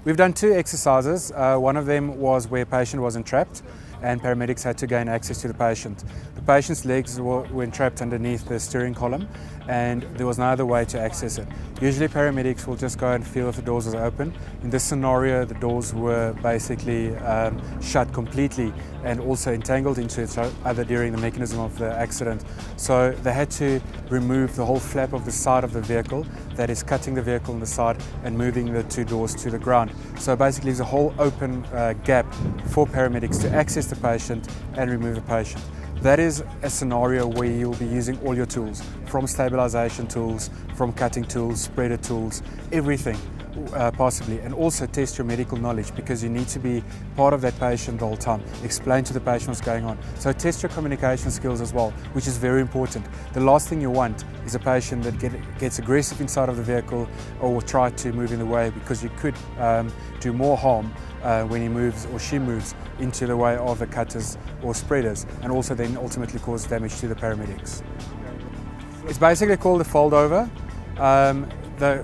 We've done two exercises. One of them was where a patient was entrapped and paramedics had to gain access to the patient. The patient's legs were entrapped underneath the steering column and there was no other way to access it. Usually paramedics will just go and feel if the doors are open. In this scenario, the doors were basically shut completely and also entangled into each other during the mechanism of the accident. So they had to remove the whole flap of the side of the vehicle that is cutting the vehicle on the side and moving the two doors to the ground. So basically there's a whole open gap for paramedics to access the patient and remove the patient. That is a scenario where you'll be using all your tools, from stabilization tools, from cutting tools, spreader tools, everything possibly, and also test your medical knowledge because you need to be part of that patient the whole time, explain to the patient what's going on. So test your communication skills as well, which is very important. The last thing you want is a patient that gets aggressive inside of the vehicle or try to move in the way, because you could do more harm when he moves or she moves into the way of the cutters or spreaders, and also then ultimately cause damage to the paramedics. It's basically called a fold over.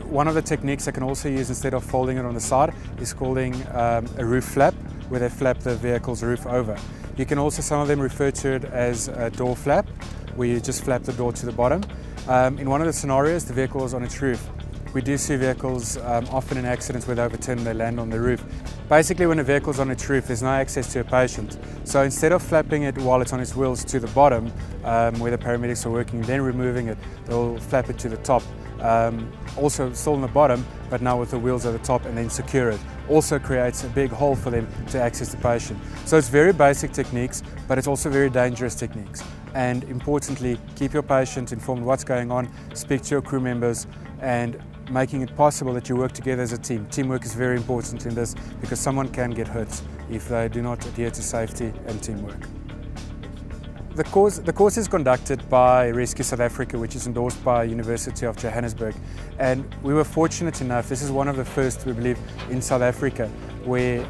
One of the techniques I can also use instead of folding it on the side is calling a roof flap, where they flap the vehicle's roof over. You can also, some of them refer to it as a door flap, where you just flap the door to the bottom. In one of the scenarios, the vehicle is on its roof. We do see vehicles often in accidents where they overturn, they land on the roof. Basically, when a vehicle's on its roof, there's no access to a patient. So instead of flapping it while it's on its wheels to the bottom, where the paramedics are working, then removing it, they'll flap it to the top. Also still on the bottom, but now with the wheels at the top, and then secure it. Also creates a big hole for them to access the patient. So it's very basic techniques, but it's also very dangerous techniques. And importantly, keep your patient informed what's going on, speak to your crew members, and making it possible that you work together as a team. Teamwork is very important in this because someone can get hurt if they do not adhere to safety and teamwork. The course is conducted by Rescue South Africa, which is endorsed by University of Johannesburg, and we were fortunate enough, this is one of the first, we believe, in South Africa, where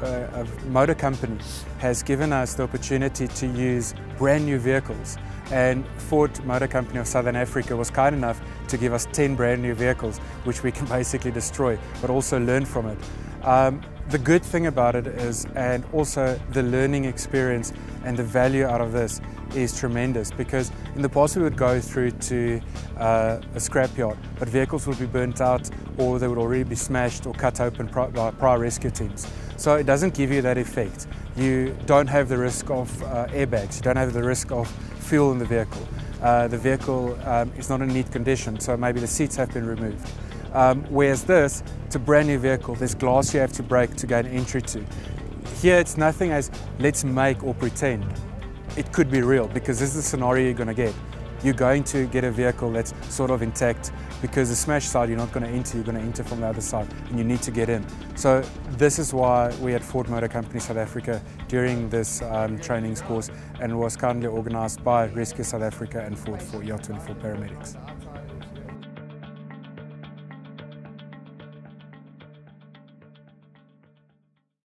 a motor company has given us the opportunity to use brand new vehicles. And Ford Motor Company of Southern Africa was kind enough to give us 10 brand new vehicles, which we can basically destroy, but also learn from it. The good thing about it is, and also the learning experience and the value out of this is tremendous, because in the past we would go through to a scrapyard, but vehicles would be burnt out or they would already be smashed or cut open by prior rescue teams. So it doesn't give you that effect. You don't have the risk of airbags, you don't have the risk of fuel in the vehicle. The vehicle is not in neat condition, so maybe the seats have been removed. Whereas this, it's a brand new vehicle, there's glass you have to break to gain entry to. Here it's nothing as let's make or pretend. It could be real, because this is the scenario you're going to get. You're going to get a vehicle that's sort of intact, because the smash side you're not going to enter, you're going to enter from the other side and you need to get in. So this is why we at Ford Motor Company South Africa during this training course, and was kindly organised by Rescue South Africa and Ford for ER24 paramedics.